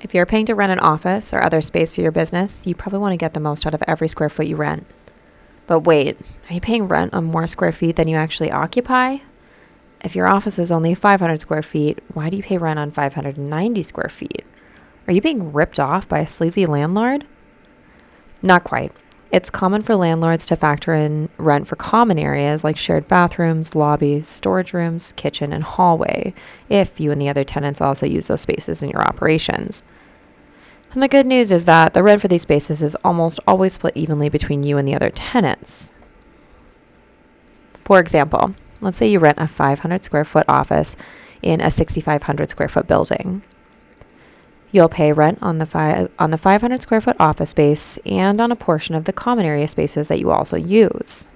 If you're paying to rent an office or other space for your business, you probably want to get the most out of every square foot you rent. But wait, are you paying rent on more square feet than you actually occupy? If your office is only 500 square feet, why do you pay rent on 590 square feet? Are you being ripped off by a sleazy landlord? Not quite. It's common for landlords to factor in rent for common areas like shared bathrooms, lobbies, storage rooms, kitchen, and hallway, if you and the other tenants also use those spaces in your operations. And the good news is that the rent for these spaces is almost always split evenly between you and the other tenants. For example, let's say you rent a 500 square foot office in a 6,500 square foot building. You'll pay rent on the 500 square foot office space and on a portion of the common area spaces that you also use.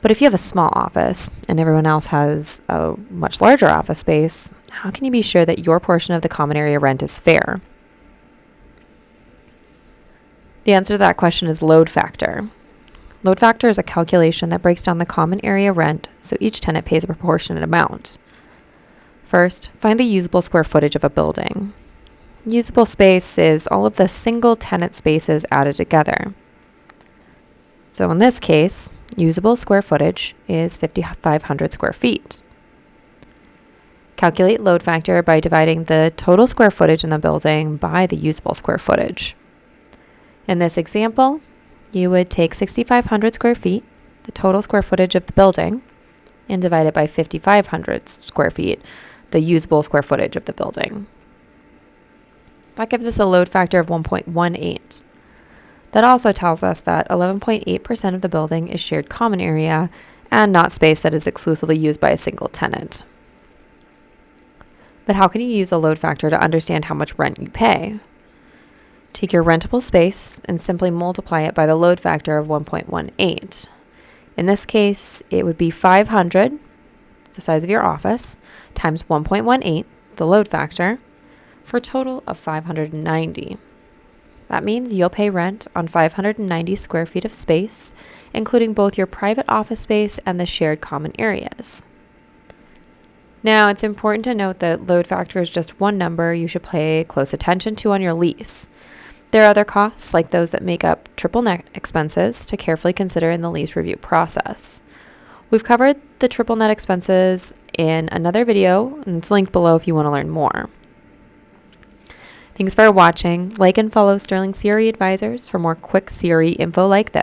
But if you have a small office and everyone else has a much larger office space, how can you be sure that your portion of the common area rent is fair? The answer to that question is load factor. Load factor is a calculation that breaks down the common area rent so each tenant pays a proportionate amount. First, find the usable square footage of a building. Usable space is all of the single tenant spaces added together. So in this case, usable square footage is 5,500 square feet. Calculate load factor by dividing the total square footage in the building by the usable square footage. In this example, you would take 6,500 square feet, the total square footage of the building, and divide it by 5,500 square feet, the usable square footage of the building. That gives us a load factor of 1.18. That also tells us that 11.8% of the building is shared common area and not space that is exclusively used by a single tenant. But how can you use a load factor to understand how much rent you pay? Take your rentable space and simply multiply it by the load factor of 1.18. In this case, it would be 500, the size of your office, times 1.18, the load factor, for a total of 590. That means you'll pay rent on 590 square feet of space, including both your private office space and the shared common areas. Now, it's important to note that load factor is just one number you should pay close attention to on your lease. There are other costs, like those that make up triple net expenses, to carefully consider in the lease review process. We've covered the triple net expenses in another video, and it's linked below if you want to learn more. Thanks for watching. Like and follow Sterling CRE Advisors for more quick CRE info like this.